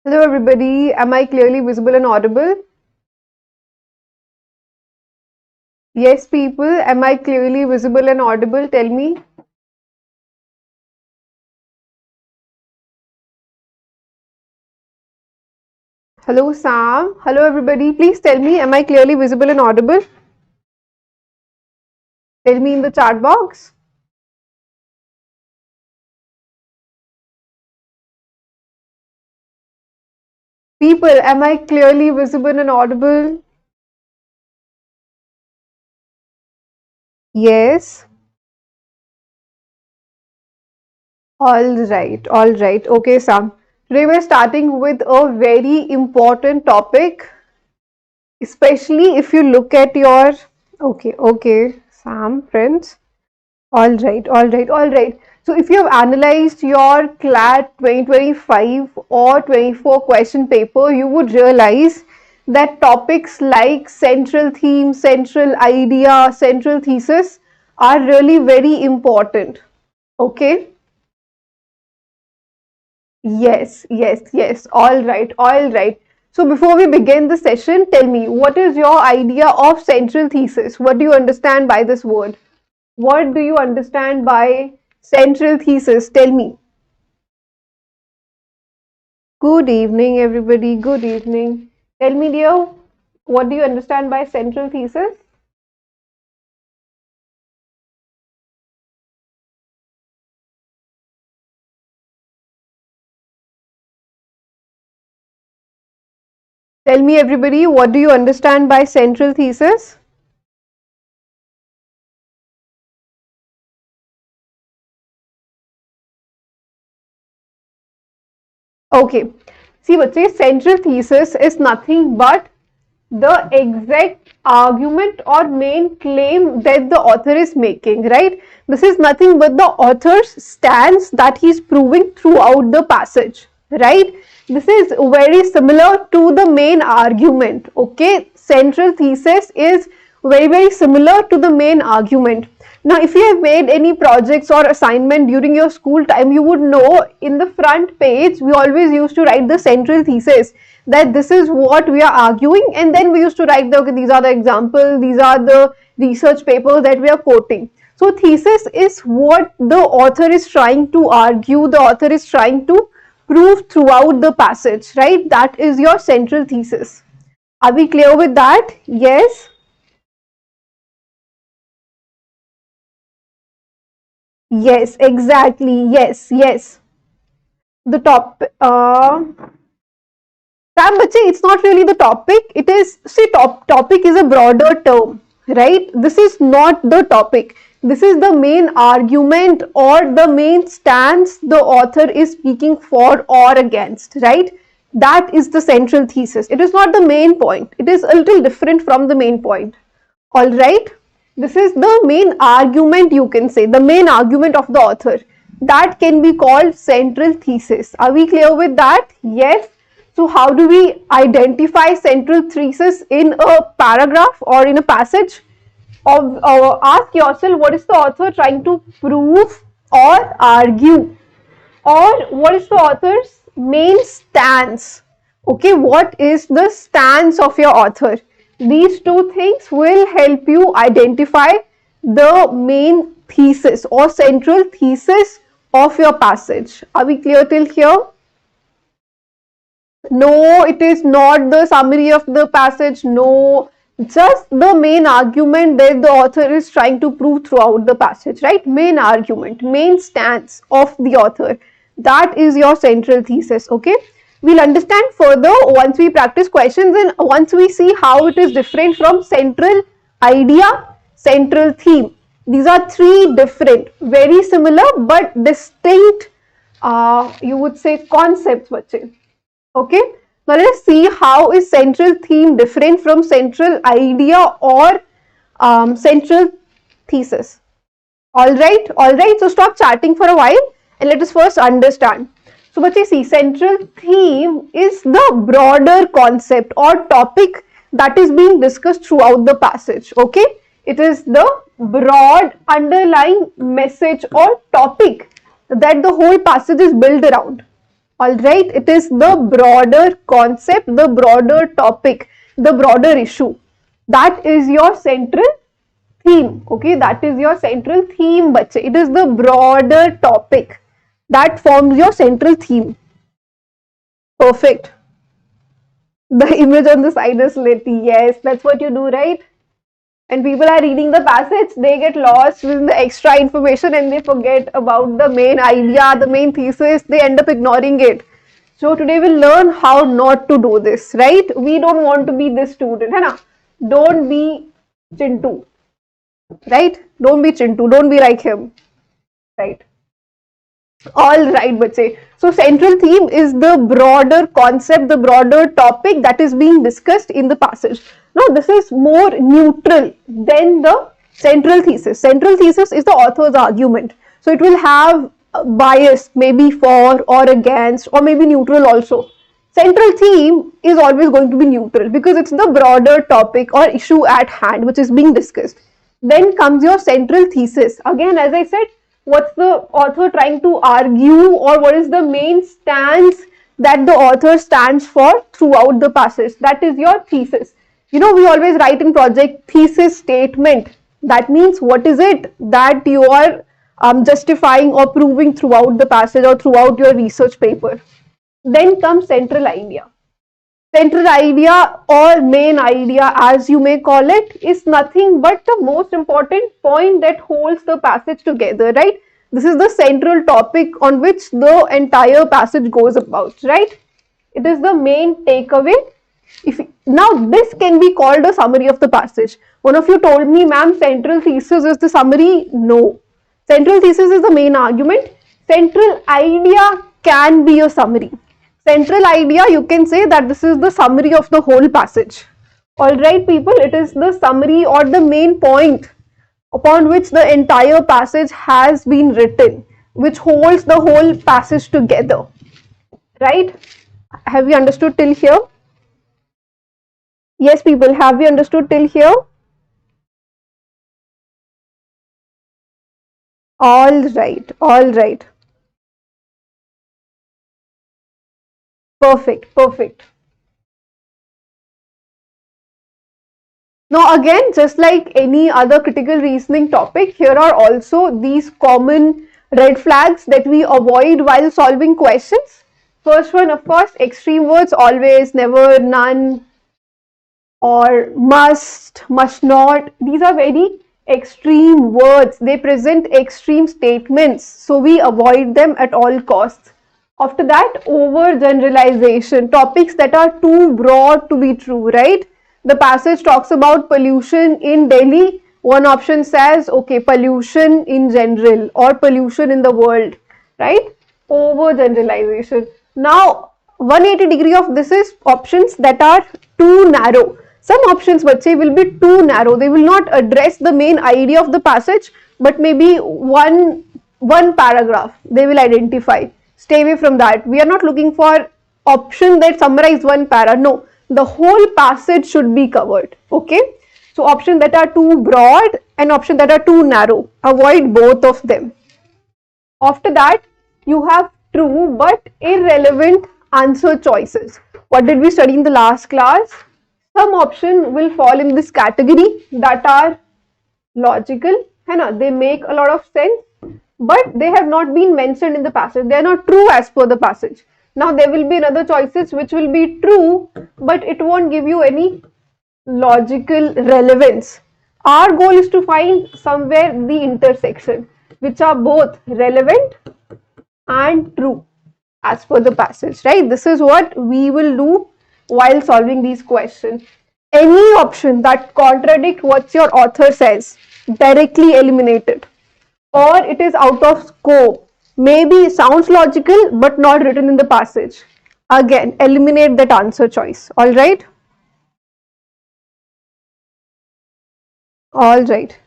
Hello everybody, am I clearly visible and audible? Yes people, am I clearly visible and audible? Tell me. Hello Sam, hello everybody, please tell me, am I clearly visible and audible? Tell me in the chat box. People, am I clearly visible and audible? Yes. Alright. Okay, Sam. Today we're starting with a very important topic, especially if you look at your. Okay, Sam, friends. Alright. So if you have analyzed your CLAT 2025 or 24 question paper, you would realize that topics like central theme, central idea, central thesis are really very important. Okay? Yes. Alright. So before we begin the session, tell me, what is your idea of central thesis? What do you understand by this word? What do you understand by central thesis? Tell me. Good evening, everybody. Good evening. Tell me, dear, what do you understand by central thesis? Tell me, everybody, what do you understand by central thesis? Okay. See, बच्चे, central thesis is nothing but the exact argument or main claim that the author is making, right? This is nothing but the author's stance that he is proving throughout the passage, right? This is very similar to the main argument, okay? Central thesis is very similar to the main argument. Now, if you have made any projects or assignment during your school time, you would know in the front page, we always used to write the central thesis, that this is what we are arguing, and then we used to write the, okay, these are the examples, these are the research papers that we are quoting. So thesis is what the author is trying to argue, the author is trying to prove throughout the passage, right? That is your central thesis. Are we clear with that? Yes. Yes, exactly. Yes. The top. Sam, bache, it's not really the topic. It is, see, topic is a broader term, right? This is not the topic. This is the main argument or the main stance the author is speaking for or against, right? That is the central thesis. It is not the main point. It is a little different from the main point. All right? This is the main argument, you can say, the main argument of the author. That can be called central thesis. Are we clear with that? Yes. So how do we identify central thesis in a paragraph or in a passage? Ask yourself, what is the author trying to prove or argue? Or what is the author's main stance? Okay, what is the stance of your author? These two things will help you identify the main thesis or central thesis of your passage. Are we clear till here? No, it is not the summary of the passage. No, just the main argument that the author is trying to prove throughout the passage, right? Main argument, main stance of the author. That is your central thesis, okay? We'll understand further once we practice questions and once we see how it is different from central idea, central theme. These are three different, very similar but distinct, you would say, concepts, bache. Okay, now let us see how is central theme different from central idea or central thesis. Alright, so stop chatting for a while and let us first understand. So, bache, see, central theme is the broader concept or topic that is being discussed throughout the passage. Okay, it is the broad underlying message or topic that the whole passage is built around. Alright, it is the broader concept, the broader topic, the broader issue. That is your central theme. Okay, that is your central theme, bache. It is the broader topic that forms your central theme. Perfect. The image on the side is lit. Yes, that's what you do, right? And people are reading the passage, they get lost in the extra information and they forget about the main idea, the main thesis, they end up ignoring it. So today we'll learn how not to do this, right? We don't want to be this student, hai na? Don't be Chintu, right? Don't be Chintu, don't be like him, right? All right, bache. So central theme is the broader concept, the broader topic that is being discussed in the passage. Now, this is more neutral than the central thesis. Central thesis is the author's argument. So, it will have bias, maybe for or against, or maybe neutral also. Central theme is always going to be neutral because it's the broader topic or issue at hand which is being discussed. Then comes your central thesis. Again, as I said, what's the author trying to argue, or what is the main stance that the author stands for throughout the passage? That is your thesis. You know, we always write in project thesis statement. That means what is it that you are justifying or proving throughout the passage or throughout your research paper. Then comes central idea. Central idea or main idea, as you may call it, is nothing but the most important point that holds the passage together, right? This is the central topic on which the entire passage goes about, right? It is the main takeaway. Now, this can be called a summary of the passage. One of you told me, ma'am, central thesis is the summary. No. Central thesis is the main argument. Central idea can be a summary. Central idea, you can say that this is the summary of the whole passage. Alright, people, it is the summary or the main point upon which the entire passage has been written, which holds the whole passage together. Right? Have you understood till here? Yes, people, have you understood till here? All right, all right. Perfect, perfect. Now again, just like any other critical reasoning topic, here are also these common red flags that we avoid while solving questions. First one, of course, extreme words, always, never, none, or must, must not. These are very extreme words. They present extreme statements. So we avoid them at all costs. After that, overgeneralization, topics that are too broad to be true, right? The passage talks about pollution in Delhi. One option says, okay, pollution in general or pollution in the world, right? Overgeneralization. Now, 180 degree of this is options that are too narrow. Some options, bache, will be too narrow. They will not address the main idea of the passage, but maybe one paragraph they will identify. Stay away from that. We are not looking for option that summarize one para. No, the whole passage should be covered. Okay. So options that are too broad and options that are too narrow. Avoid both of them. After that, you have true but irrelevant answer choices. What did we study in the last class? Some option will fall in this category that are logical, they make a lot of sense, but they have not been mentioned in the passage. They are not true as per the passage. Now there will be other choices which will be true, but it won't give you any logical relevance. Our goal is to find somewhere the intersection, which are both relevant and true as per the passage, right? This is what we will do while solving these questions. Any option that contradict what your author says, directly eliminate it. Or it is out of scope, maybe sounds logical but not written in the passage. Again, eliminate that answer choice. All right? All right.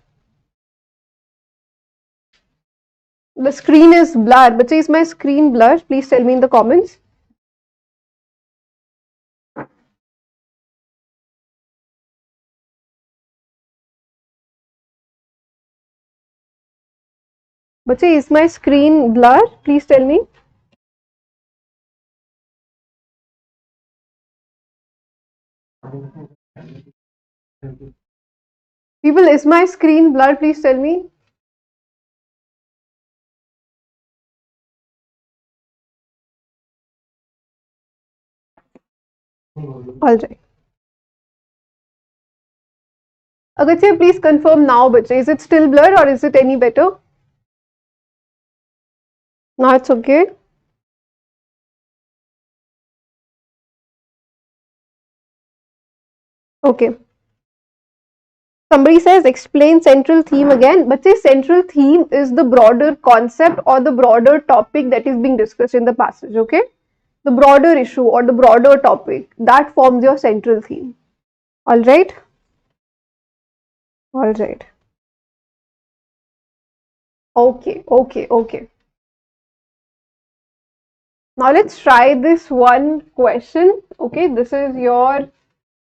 The screen is blurred. But is my screen blurred? Please tell me in the comments. But is my screen blurred? Please tell me. People, is my screen blurred? Please tell me. All right. Agastya, please confirm now, bache. Is it still blurred or is it any better? Now it's okay. Okay. Somebody says explain central theme again, but say central theme is the broader concept or the broader topic that is being discussed in the passage, okay? The broader issue or the broader topic that forms your central theme. All right? All right. Okay, okay, okay. Now let's try this one question. Okay, this is your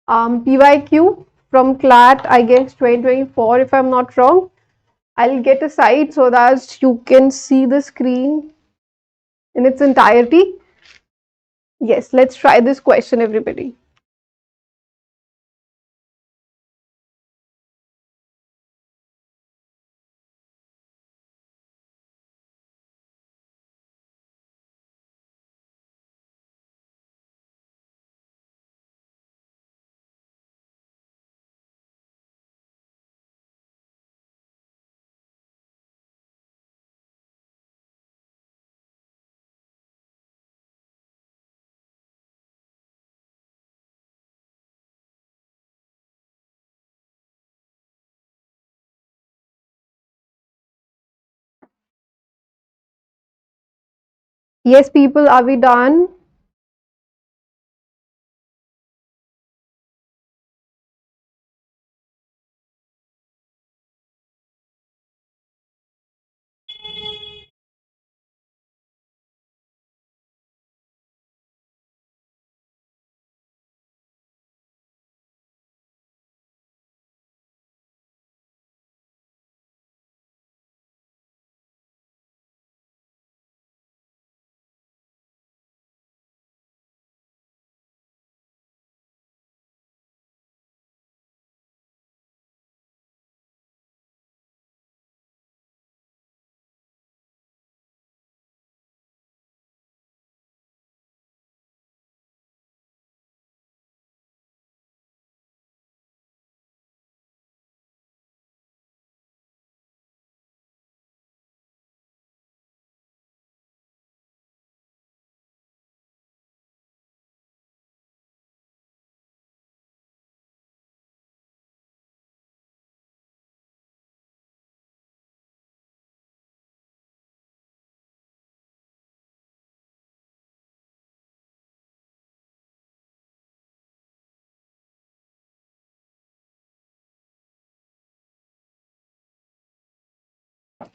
PYQ from CLAT, I guess 2024, if I'm not wrong. I'll get a side so that you can see the screen in its entirety. Yes, let's try this question, everybody. Yes, people, are we done?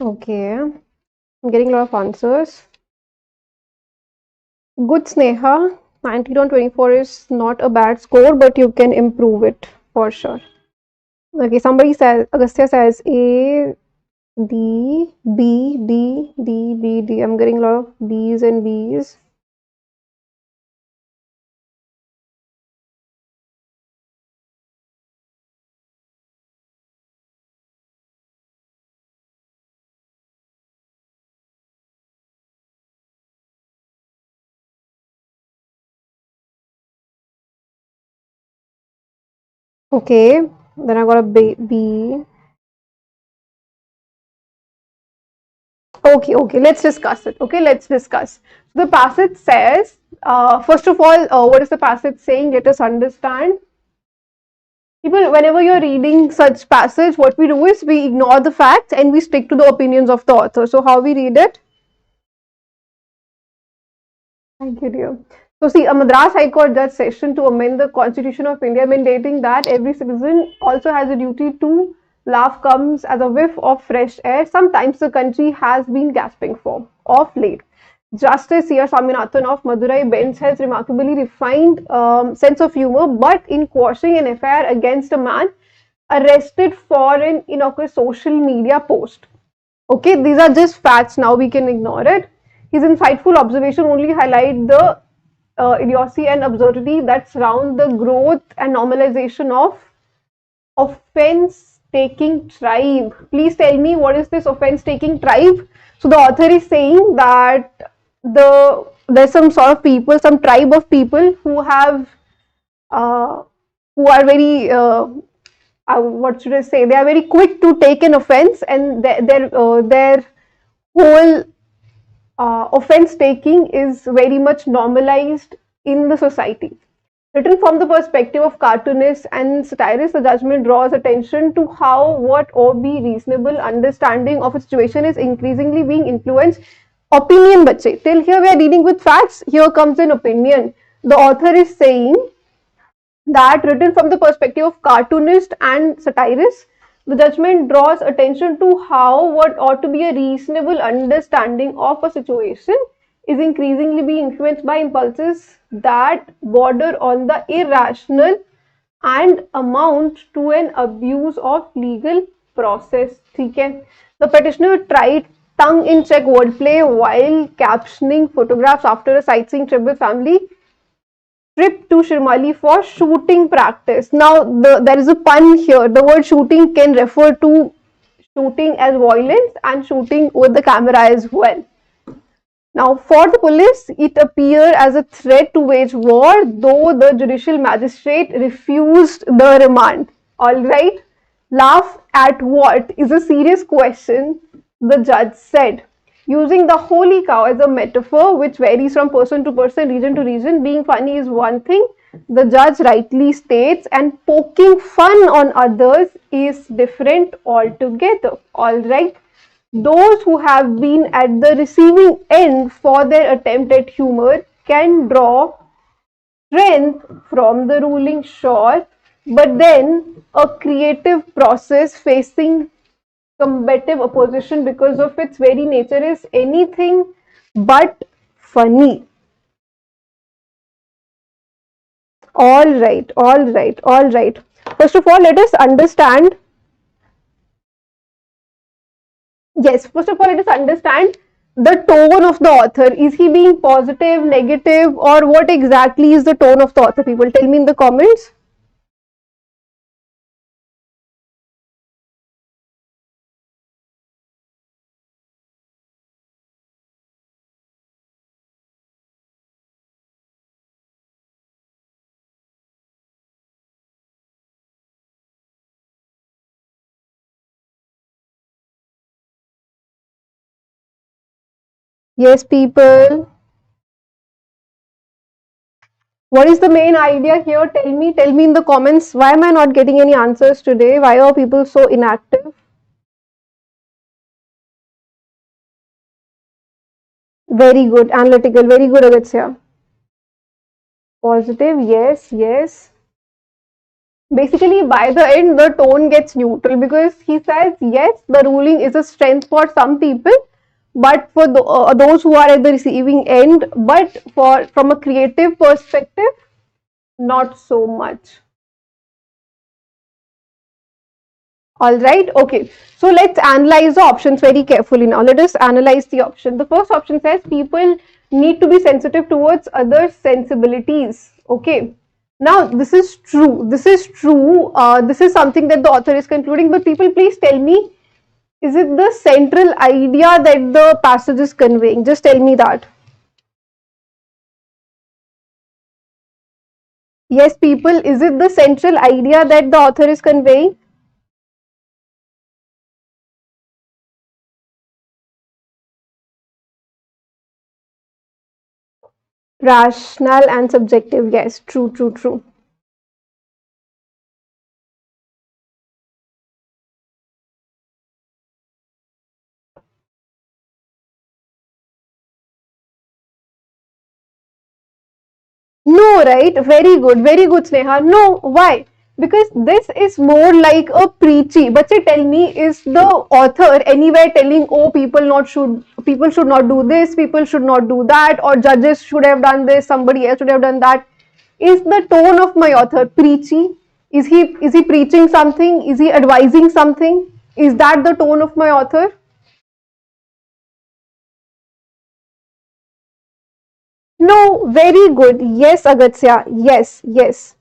Okay, I'm getting a lot of answers. Good, Sneha. 19 on 24 is not a bad score, but you can improve it for sure. Okay, somebody says, Agastya says A, D, B, D, D, B, D. I'm getting a lot of D's and B's. Okay, then I got a B. Okay, okay, let's discuss it. Okay, let's discuss. The passage says, first of all, what is the passage saying? Let us understand. People, whenever you're reading such passage, what we do is we ignore the facts and we stick to the opinions of the author. So, how we read it? Thank you, dear. So, see, a Madras High Court judge session to amend the Constitution of India, mandating that every citizen also has a duty to laugh comes as a whiff of fresh air. Sometimes the country has been gasping for of late. Justice C.R. Swaminathan of Madurai bench has remarkably refined sense of humor, but in quashing an affair against a man arrested for an innocuous social media post. Okay, these are just facts. Now we can ignore it. His insightful observation only highlight the idiocy and absurdity that surround the growth and normalization of offense taking tribe. Please tell me, what is this offense taking tribe? So the author is saying that there's some sort of people, some tribe of people uh, who are very what should I say? They are very quick to take an offense, and their whole offense taking is very much normalized in the society. Written from the perspective of cartoonists and satirists, the judgment draws attention to how what or be reasonable understanding of a situation is increasingly being influenced. Opinion, bache. Till here we are dealing with facts. Here comes an opinion. The author is saying that, written from the perspective of cartoonist and satirist, the judgment draws attention to how what ought to be a reasonable understanding of a situation is increasingly being influenced by impulses that border on the irrational and amount to an abuse of legal process. Okay? The petitioner tried tongue-in-check wordplay while captioning photographs after a sightseeing trip with family trip to Shirmali for shooting practice. Now, there is a pun here. The word shooting can refer to shooting as violence and shooting with the camera as well. Now, for the police, it appeared as a threat to wage war, though the judicial magistrate refused the remand. All right. Laugh at what is a serious question, the judge said. Using the holy cow as a metaphor, which varies from person to person, region to region, being funny is one thing, the judge rightly states, and poking fun on others is different altogether. All right. Those who have been at the receiving end for their attempt at humor can draw strength from the ruling shore, but then a creative process facing combative opposition because of its very nature is anything but funny. All right, all right, all right. First of all, let us understand. Yes, first of all, let us understand the tone of the author. Is he being positive, negative, or what exactly is the tone of the author? People, tell me in the comments. Yes, people. What is the main idea here? Tell me in the comments. Why am I not getting any answers today? Why are people so inactive? Very good, analytical, very good, Agastya. Positive, yes, yes. Basically, by the end, the tone gets neutral because he says, yes, the ruling is a strength for some people, but for those who are at the receiving end, but from a creative perspective, not so much. All right, okay. So let's analyze the options very carefully now. Let us analyze the option. The first option says people need to be sensitive towards other sensibilities. Okay. Now, this is true. This is true. This is something that the author is concluding. But people, please tell me, is it the central idea that the passage is conveying? Just tell me that. Yes, people, is it the central idea that the author is conveying? Rational and subjective. Yes, true, true, true. No, right? Very good, Sneha. No, why? Because this is more like a preachy. But say, tell me, is the author anywhere telling, oh, people should not do this, people should not do that, or judges should have done this, somebody else should have done that? Is the tone of my author preachy? Is he preaching something? Is he advising something? Is that the tone of my author? No, very good. Yes, Agatsya. Yes, yes.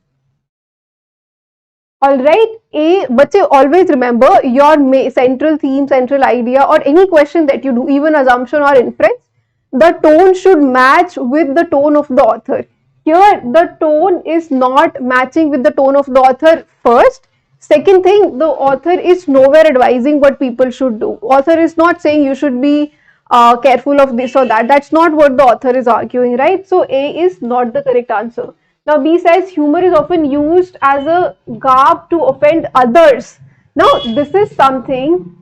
All right. A, but always remember your central theme, central idea, or any question that you do, even assumption or inference, the tone should match with the tone of the author. Here, the tone is not matching with the tone of the author first. Second thing, the author is nowhere advising what people should do. Author is not saying you should be careful of this or that. That's not what the author is arguing, right? So A is not the correct answer. Now B says humor is often used as a garb to offend others. Now this is something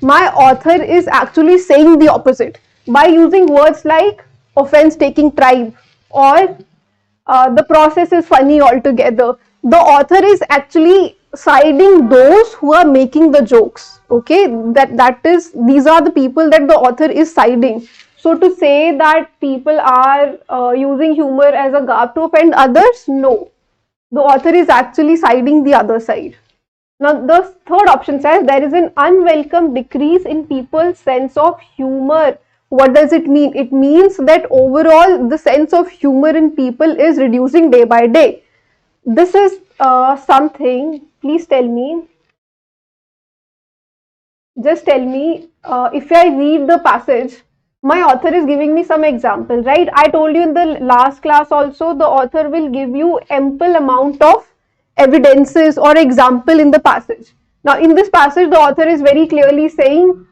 my author is actually saying the opposite by using words like offense taking tribe or the process is funny altogether. The author is actually siding those who are making the jokes. Okay, that is, these are the people that the author is siding. So to say that people are using humor as a garb to offend others, no, the author is actually siding the other side. Now, the third option says there is an unwelcome decrease in people's sense of humor. What does it mean? It means that overall the sense of humor in people is reducing day by day. This is something, please tell me, just tell me if I read the passage, my author is giving me some example, right? I told you in the last class also, the author will give you ample amount of evidences or example in the passage. Now in this passage, the author is very clearly saying,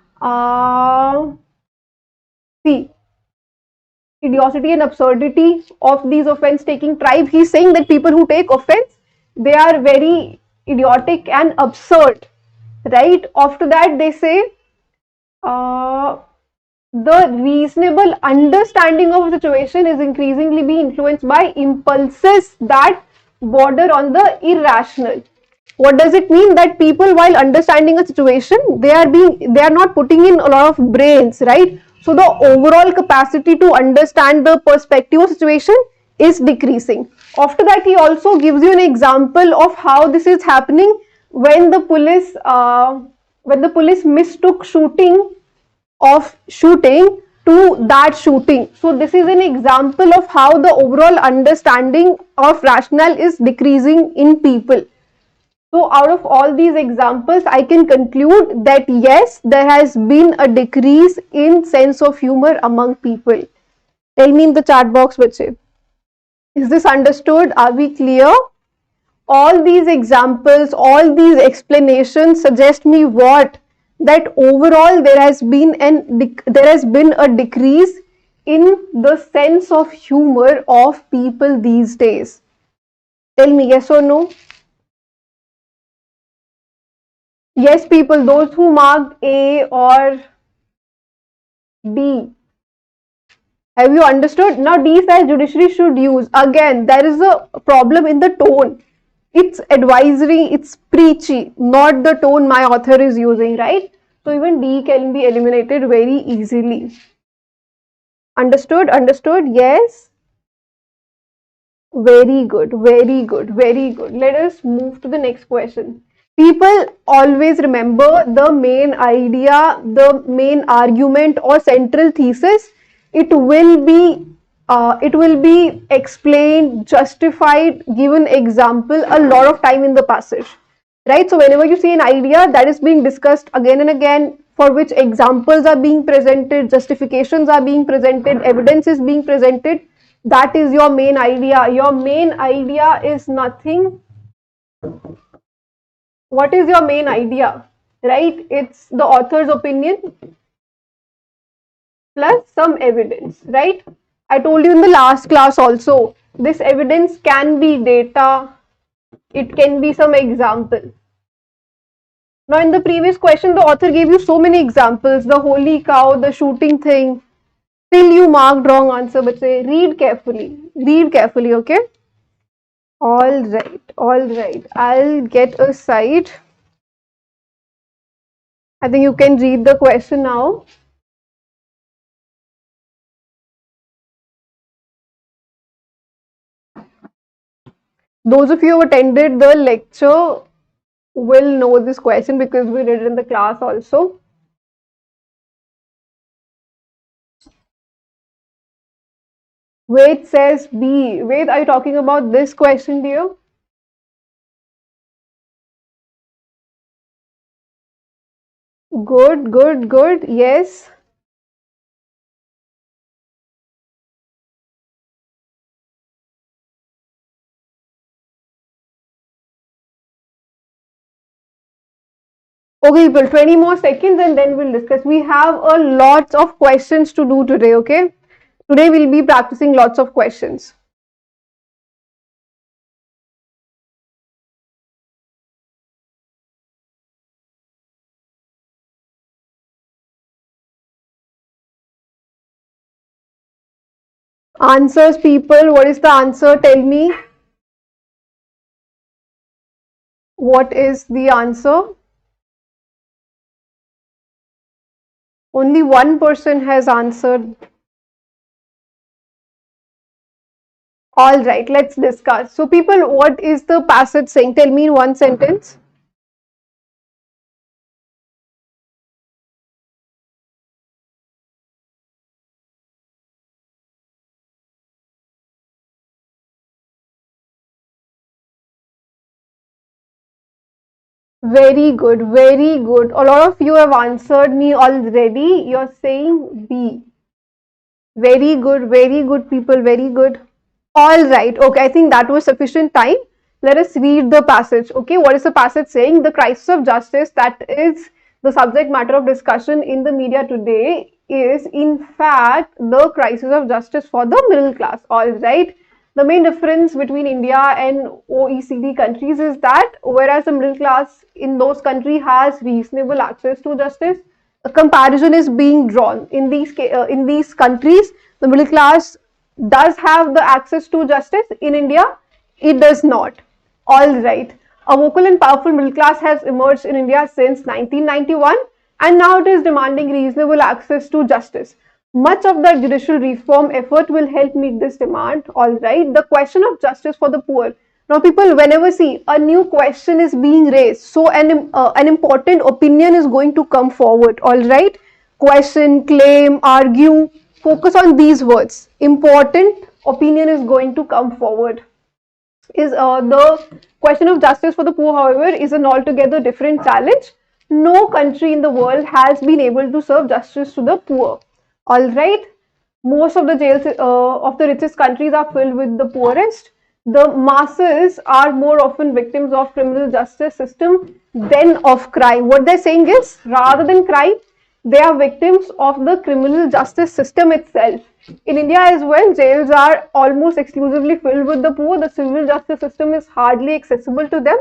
see, idiocy and absurdity of these offense taking tribe. He's saying that people who take offense, they are very idiotic and absurd, right? After that, they say, the reasonable understanding of a situation is increasingly being influenced by impulses that border on the irrational. What does it mean? That people, while understanding a situation, they are not putting in a lot of brains, right? So the overall capacity to understand the perspective of situation is decreasing. After that, he also gives you an example of how this is happening when the police mistook shooting to that shooting. So this is an example of how the overall understanding of rationale is decreasing in people. So out of all these examples, I can conclude that yes, there has been a decrease in sense of humor among people. Tell me in the chat box, Bache. Is this understood? Are we clear? All these examples, all these explanations suggest me what? That overall there has been a decrease in the sense of humor of people these days. Tell me yes or no? Yes, people, those who marked A or D. Have you understood? Now D says judiciary should use. Again, there is a problem in the tone. It's advisory, it's preachy, not the tone my author is using, right? So even D can be eliminated very easily. Understood? Understood? Yes? Very good, very good, very good. Let us move to the next question. People always remember the main idea, the main argument or central thesis. It will be explained, justified, given example a lot of time in the passage, right? So whenever you see an idea that is being discussed again and again, for which examples are being presented, justifications are being presented, evidence is being presented, that is your main idea. Your main idea is nothing. What is your main idea, right? It's the author's opinion plus some evidence, right? I told you in the last class also, this evidence can be data, it can be some example. Now in the previous question, the author gave you so many examples, the holy cow, the shooting thing. Still you marked wrong answer, but say read carefully, okay? All right, I'll get a side. I think you can read the question now. Those of you who attended the lecture will know this question because we did it in the class also. Ved says B. Ved, are you talking about this question, dear? Good, good, good. Yes. Okay, people, 20 more seconds and then we'll discuss. We have a lot of questions to do today, okay? Today we'll be practicing lots of questions. Answers, people. What is the answer? Tell me. What is the answer? Only one person has answered. All right, let's discuss. So, people, what is the passage saying? Tell me in one sentence. Very good, very good. A lot of you have answered me already. You're saying B. Very good, people, very good. All right, okay, I think that was sufficient time. Let us read the passage. Okay, what is the passage saying? The crisis of justice, that is the subject matter of discussion in the media today, is in fact the crisis of justice for the middle class. All right. The main difference between India and OECD countries is that whereas the middle class in those countries has reasonable access to justice, a comparison is being drawn. In these countries, the middle class does have the access to justice. In India, it does not. All right. A vocal and powerful middle class has emerged in India since 1991 and now it is demanding reasonable access to justice. Much of the judicial reform effort will help meet this demand. All right. The question of justice for the poor. Now, people, whenever see a new question is being raised, so an important opinion is going to come forward. All right. Question, claim, argue. Focus on these words. Important opinion is going to come forward. Is the question of justice for the poor, however, is an altogether different challenge. No country in the world has been able to serve justice to the poor. All right. Most of the jails of the richest countries are filled with the poorest. The masses are more often victims of criminal justice system than of crime. What they're saying is, rather than crime, they are victims of the criminal justice system itself. In India as well, jails are almost exclusively filled with the poor. The civil justice system is hardly accessible to them.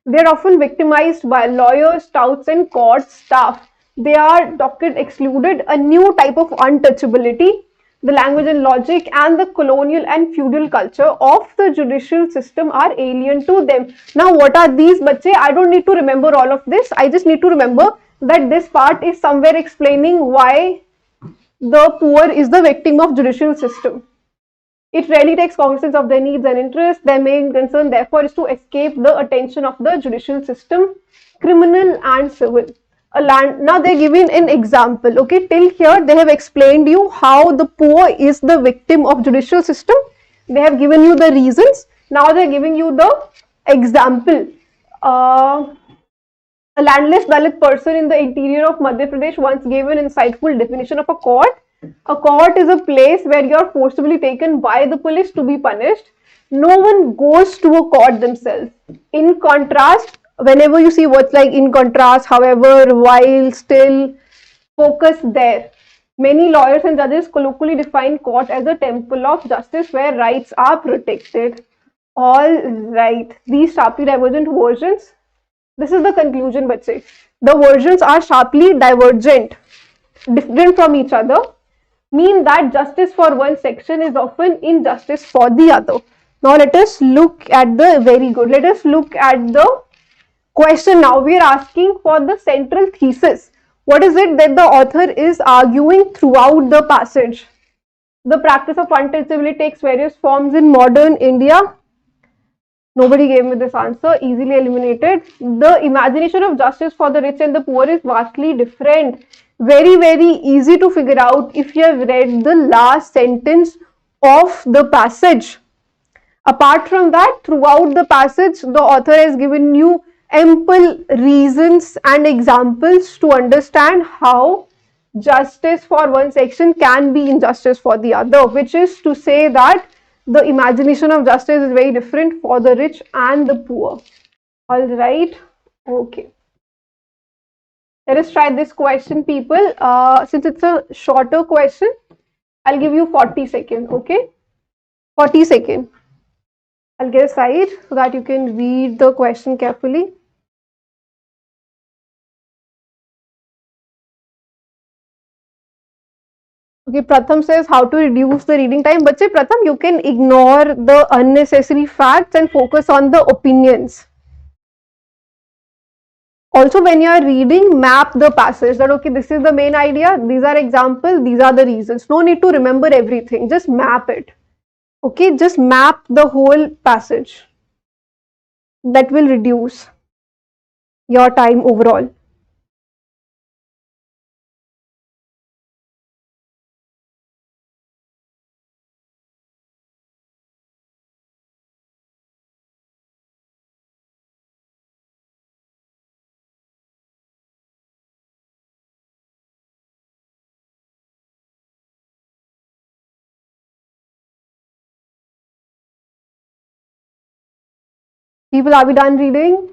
They are often victimized by lawyers, touts, and court staff. They are docket excluded, a new type of untouchability. The language and logic and the colonial and feudal culture of the judicial system are alien to them. Now, what are these, bache? I don't need to remember all of this. I just need to remember that this part is somewhere explaining why the poor is the victim of judicial system. It rarely takes cognizance of their needs and interests. Their main concern, therefore, is to escape the attention of the judicial system, criminal and civil. Now they're giving an example. Okay, till here they have explained you how the poor is the victim of judicial system. They have given you the reasons. Now they're giving you the example. A landless Dalit person in the interior of Madhya Pradesh once gave an insightful definition of a court. A court is a place where you are forcibly taken by the police to be punished. No one goes to a court themselves. In contrast, whenever you see words like in contrast, however, while, still, focus there. Many lawyers and judges colloquially define court as a temple of justice where rights are protected. All right. These sharply divergent versions. This is the conclusion, bache. The versions are sharply divergent, different from each other, mean that justice for one section is often injustice for the other. Now let us look at the very good. Let us look at the question now. We are asking for the central thesis. What is it that the author is arguing throughout the passage? The practice of untouchability takes various forms in modern India. Nobody gave me this answer, easily eliminated. The imagination of justice for the rich and the poor is vastly different. Very easy to figure out if you have read the last sentence of the passage. Apart from that, throughout the passage, the author has given you ample reasons and examples to understand how justice for one section can be injustice for the other, which is to say that the imagination of justice is very different for the rich and the poor. All right. Okay. Let us try this question, people. Since it's a shorter question, I'll give you 40 seconds. Okay. 40 seconds. I'll get a side so that you can read the question carefully. Okay, Pratham says how to reduce the reading time. But say Pratham, you can ignore the unnecessary facts and focus on the opinions. Also, when you are reading, map the passage that okay, this is the main idea, these are examples, these are the reasons. No need to remember everything, just map it. Okay, just map the whole passage. That will reduce your time overall. People, are we done reading?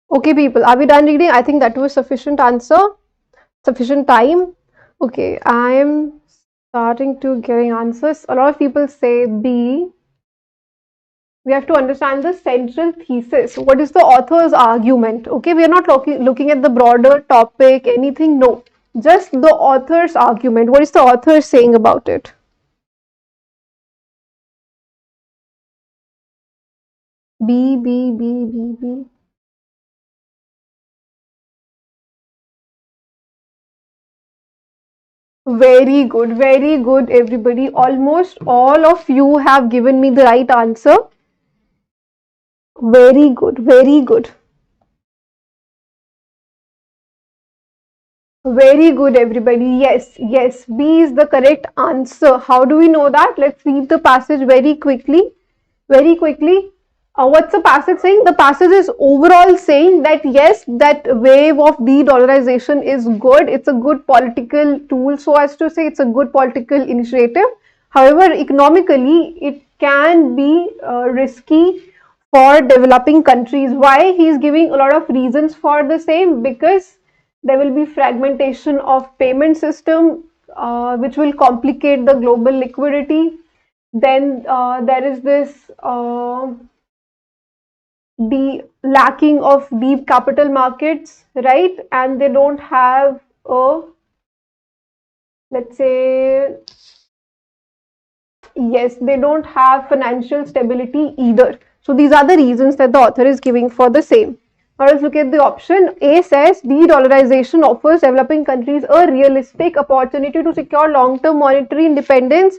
Okay, people, are we done reading? I think that was sufficient answer, sufficient time. Okay, I am starting to getting answers. A lot of people say B. We have to understand the central thesis. What is the author's argument? Okay, we are not looking at the broader topic, anything. No, just the author's argument. What is the author saying about it? B, B, B, B, B. Very good, everybody. Almost all of you have given me the right answer. Very good, very good. Very good, everybody. Yes, yes, B is the correct answer. How do we know that? Let's read the passage very quickly. Very quickly. What's the passage saying? The passage is overall saying that yes, that wave of de-dollarization is good. It's a good political tool, so as to say it's a good political initiative. However, economically, it can be risky for developing countries. Why? He's giving a lot of reasons for the same, because there will be fragmentation of payment system, which will complicate the global liquidity. Then there is this the lacking of deep capital markets, right? And they don't have a, let's say, yes, they don't have financial stability either. So these are the reasons that the author is giving for the same. Now let's look at the option. A says de-dollarization offers developing countries a realistic opportunity to secure long-term monetary independence.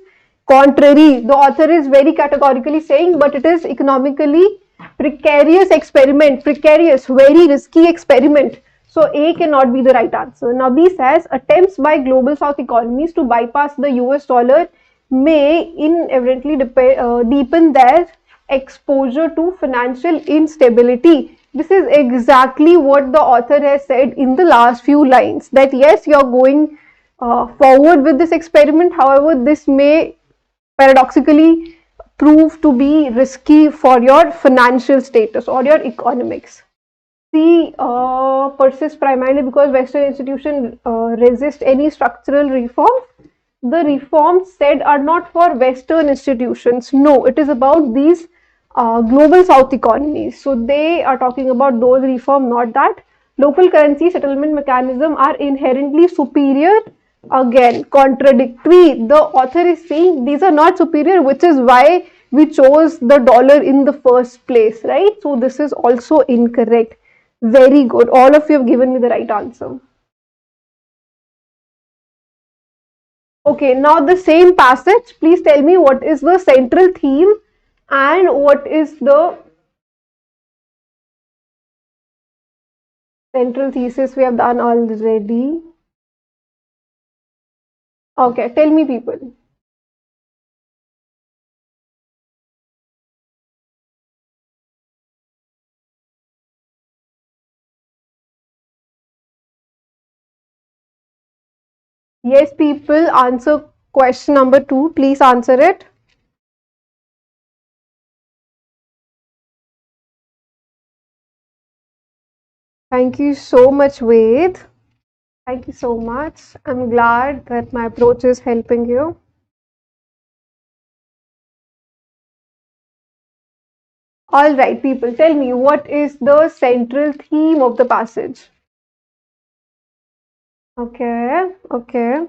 Contrary, the author is very categorically saying, but it is economically precarious experiment, precarious, very risky experiment. So A cannot be the right answer. Now B says attempts by global south economies to bypass the US dollar may inadvertently deepen their exposure to financial instability. This is exactly what the author has said in the last few lines, that yes, you are going forward with this experiment. However, this may paradoxically prove to be risky for your financial status or your economics. C persists primarily because Western institutions resist any structural reforms. The reforms said are not for Western institutions. No, it is about these global south economies. So they are talking about those reforms, not that. local currency settlement mechanism are inherently superior. Again, contradictory. The author is saying these are not superior, which is why we chose the dollar in the first place, right? So this is also incorrect. Very good. All of you have given me the right answer. Okay, now the same passage. Please tell me what is the central theme and what is the central thesis we have done already. Okay, tell me, people. Yes, people, answer question number 2. Please answer it. Thank you so much, Ved. Thank you so much. I'm glad that my approach is helping you. All right, people, tell me what is the central theme of the passage? Okay, okay.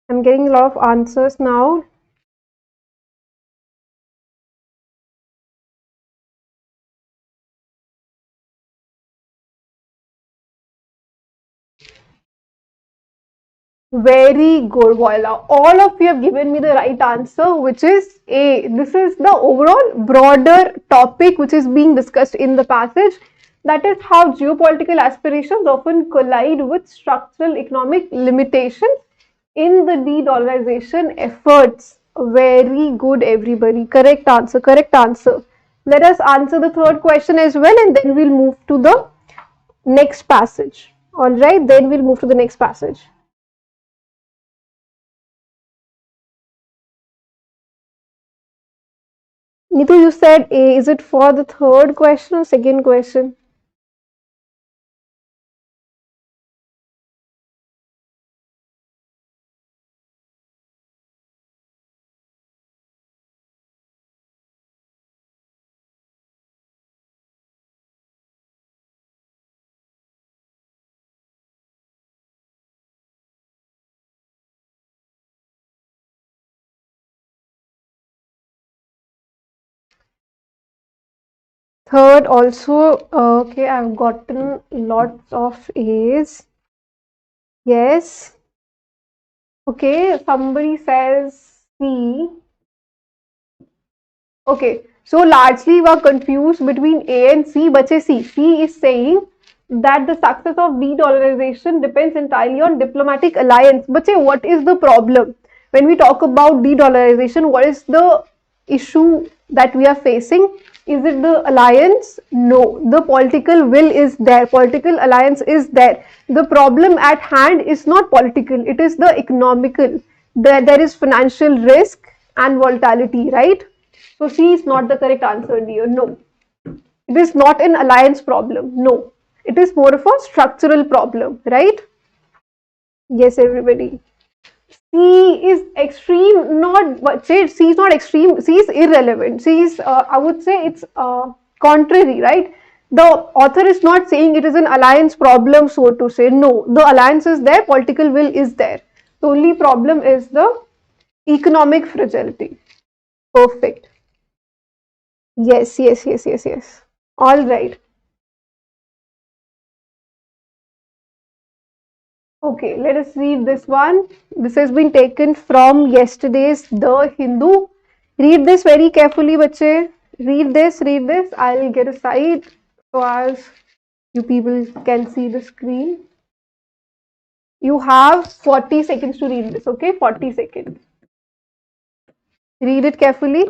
I'm getting a lot of answers now. Very good, Voila. All of you have given me the right answer, which is A. This is the overall broader topic which is being discussed in the passage. That is how geopolitical aspirations often collide with structural economic limitations in the de-dollarization efforts. Very good, everybody. Correct answer, correct answer. Let us answer the third question as well, and then we'll move to the next passage. All right, then we'll move to the next passage. Neetu, you said A. Is it for the third question or second question? Third also. Okay, I've gotten lots of A's. Yes. Okay, somebody says C. Okay, so largely we are confused between A and C. But C is saying that the success of de-dollarization depends entirely on diplomatic alliance. But what is the problem? When we talk about de-dollarization, what is the issue that we are facing? Is it the alliance? No, the political will is there. Political alliance is there. The problem at hand is not political, it is the economical. There is financial risk and volatility, right? So C is not the correct answer, dear. No. It is not an alliance problem. No. It is more of a structural problem, right? Yes, everybody. C is extreme, not but say C is not extreme, C is irrelevant. C is I would say it's contrary, right? The author is not saying it is an alliance problem, so to say. No, the alliance is there, political will is there. The only problem is the economic fragility. Perfect. Yes, yes, yes, yes, yes. All right. Okay, let us read this one. This has been taken from yesterday's The Hindu. Read this very carefully, bache. Read this, read this. I'll get aside so as you people can see the screen. You have 40 seconds to read this, okay? 40 seconds. Read it carefully.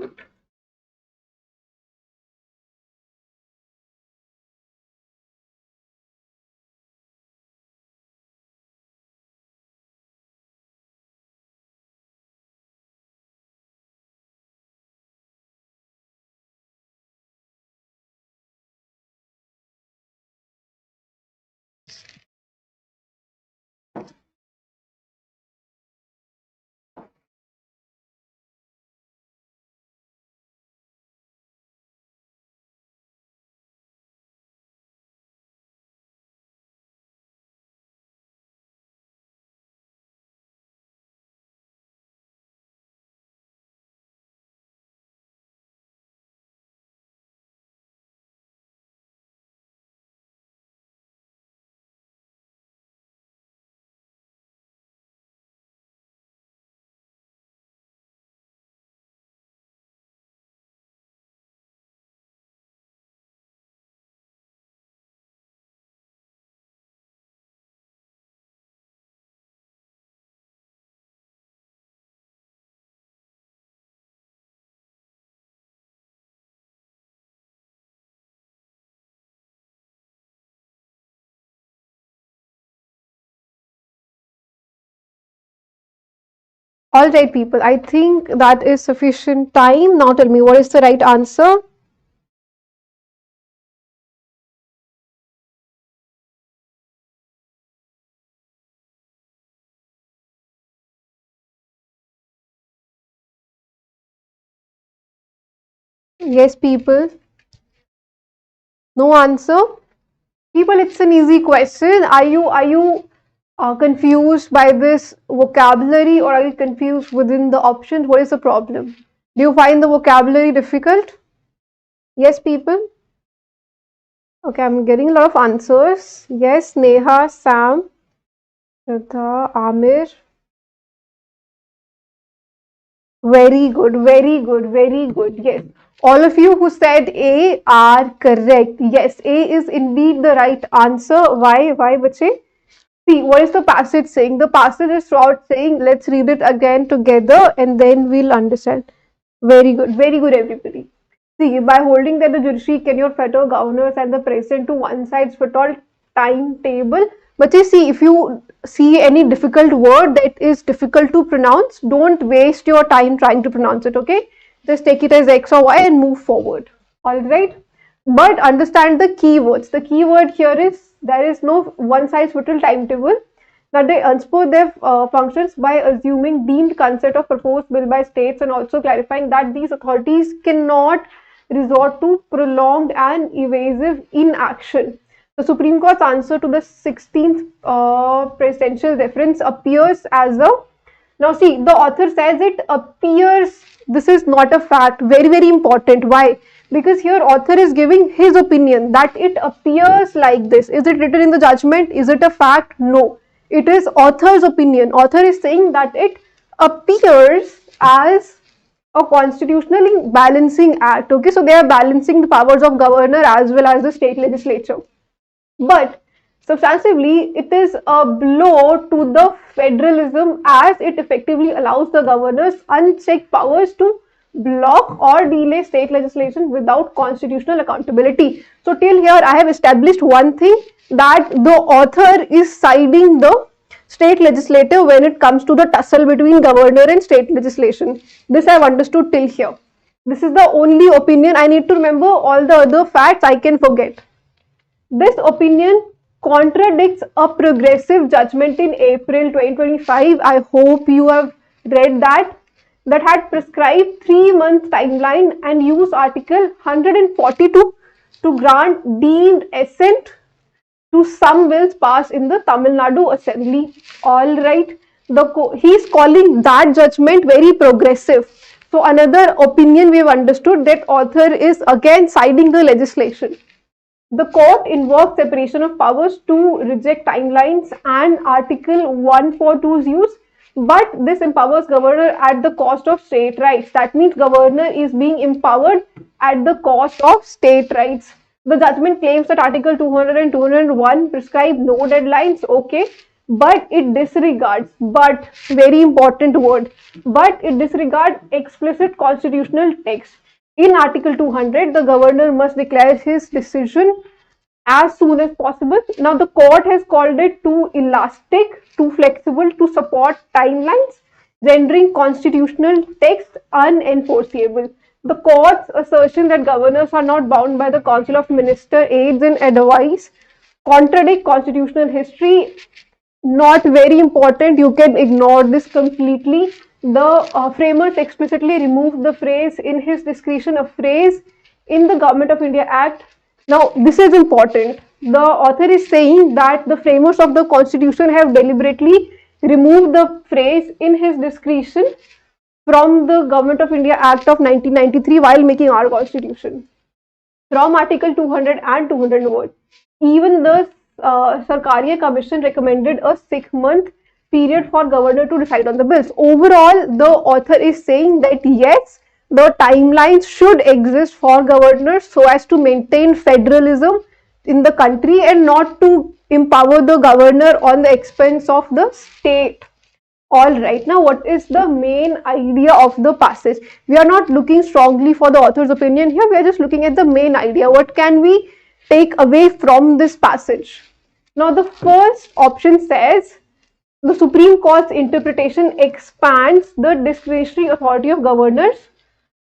All right, people, I think that is sufficient time. Now tell me, what is the right answer? Yes, people. No answer? People, it's an easy question. Are you confused by this vocabulary, or are you confused within the options? What is the problem? Do you find the vocabulary difficult? Yes, people. Okay, I'm getting a lot of answers. Yes, Neha, Sam, Shraddha, Amir. Very good, very good, very good. Yes. All of you who said A are correct. Yes, A is indeed the right answer. Why? Why, bache? See, what is the passage saying? The passage is short saying, let's read it again together and then we'll understand. Very good, everybody. See, by holding that the judiciary cannot fetter governors and the president to one side's all timetable. But you see, if you see any difficult word that is difficult to pronounce, don't waste your time trying to pronounce it, okay? Just take it as X or Y and move forward. Alright? But understand the keywords. The keyword here is there is no one size fits all timetable, that they unspur their functions by assuming deemed consent of proposed bill by states, and also clarifying that these authorities cannot resort to prolonged and evasive inaction. The Supreme Court's answer to the 16th presidential reference appears as a, now see, the author says it appears, this is not a fact, very important. Why? Because here author is giving his opinion that it appears like this. Is it written in the judgment? Is it a fact? No. It is author's opinion. Author is saying that it appears as a constitutionally balancing act. Okay, so they are balancing the powers of governor as well as the state legislature. But substantively, it is a blow to the federalism, as it effectively allows the governor's unchecked powers to block or delay state legislation without constitutional accountability. So till here I have established one thing, that the author is siding the state legislature when it comes to the tussle between governor and state legislation. This I have understood till here. This is the only opinion. I need to remember, all the other facts I can forget. This opinion contradicts a progressive judgment in April 2025. I hope you have read that had prescribed 3-month timeline and used Article 142 to grant deemed assent to some bills passed in the Tamil Nadu Assembly. All right, he is calling that judgment very progressive. So another opinion we have understood, that author is again siding the legislation. The court invoked separation of powers to reject timelines and Article 142's use, but this empowers governor at the cost of state rights. That means governor is being empowered at the cost of state rights. The judgment claims that Article 200 and 201 prescribe no deadlines, okay, but it disregards, but very important word, but it disregards explicit constitutional text. In Article 200, the governor must declare his decision as soon as possible. Now, the court has called it too elastic, too flexible to support timelines, rendering constitutional text unenforceable. The court's assertion that governors are not bound by the Council of Minister aids and advice contradict constitutional history. Not very important. You can ignore this completely. The framers explicitly removed the phrase "in his discretion," a phrase in the Government of India Act. Now, this is important. The author is saying that the framers of the constitution have deliberately removed the phrase "in his discretion" from the Government of India Act of 1993 while making our constitution. From Article 200 and 201, even the Sarkariya Commission recommended a 6-month period for governor to decide on the bills. Overall, the author is saying that yes, the timelines should exist for governors so as to maintain federalism in the country and not to empower the governor on the expense of the state. All right, now what is the main idea of the passage? We are not looking strongly for the author's opinion here. We are just looking at the main idea. What can we take away from this passage? Now, the first option says The Supreme Court's interpretation expands the discretionary authority of governors,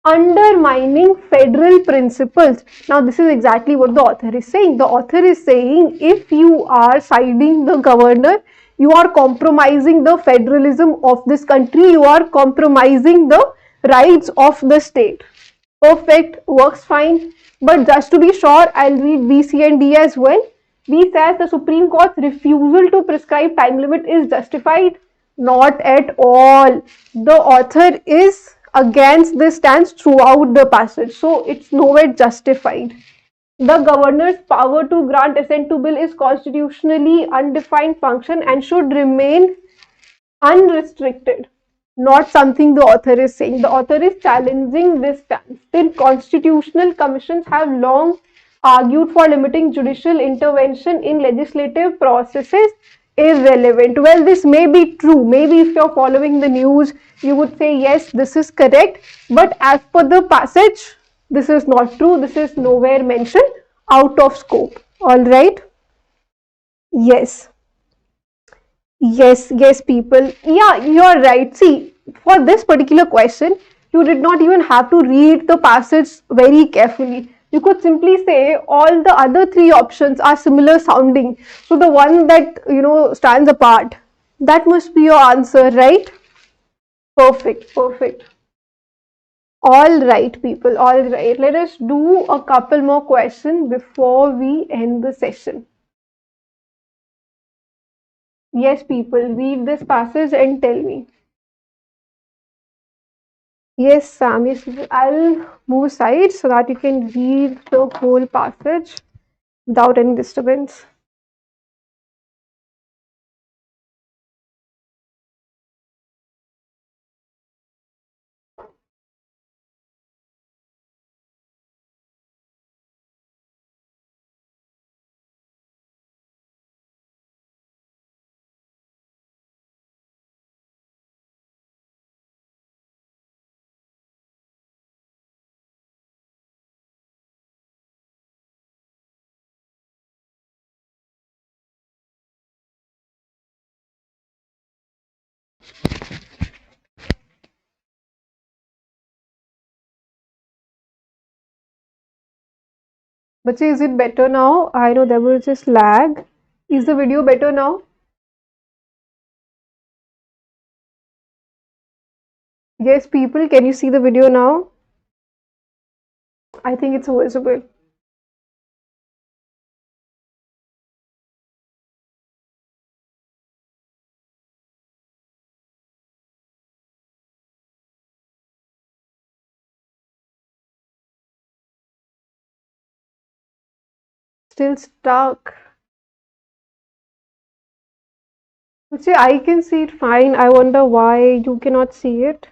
undermining federal principles. Now, this is exactly what the author is saying. The author is saying if you are siding the governor, you are compromising the federalism of this country, you are compromising the rights of the state. Perfect, works fine. But just to be sure, I'll read B, C, and D as well. B says the Supreme Court's refusal to prescribe time limit is justified. Not at all. The author is against this stance throughout the passage, so it's nowhere justified. The governor's power to grant assent to bill is constitutionally undefined function and should remain unrestricted. Not something the author is saying. The author is challenging this stance. Still, constitutional commissions have long argued for limiting judicial intervention in legislative processes irrelevant. Well, this may be true. Maybe if you're following the news, you would say, yes, this is correct. But as per the passage, this is not true. This is nowhere mentioned, out of scope. All right? Yes. Yes, people. Yeah, you're right. See, for this particular question, you did not even have to read the passage very carefully. You could simply say all the other three options are similar sounding. So the one that, stands apart, that must be your answer, right? Perfect. All right, people. All right. Let us do a couple more questions before we end the session. Yes, people, read this passage and tell me. Yes, Sam, yes, I'll move aside so that you can read the whole passage without any disturbance. But say, is it better now? I know there was just lag. Is the video better now? Yes, people, can you see the video now? I think it's visible. Still stuck. But see, I can see it fine. I wonder why you cannot see it.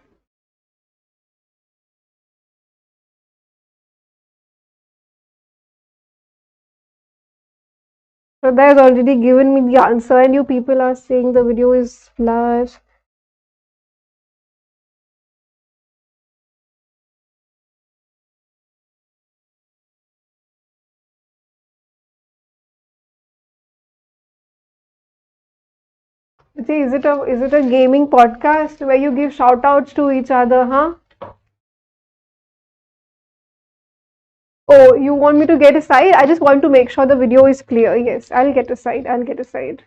So that has already given me the answer, and you people are saying the video is large. See, is it a gaming podcast where you give shout outs to each other, huh? Oh, you want me to get aside? I just want to make sure the video is clear. Yes, I'll get aside.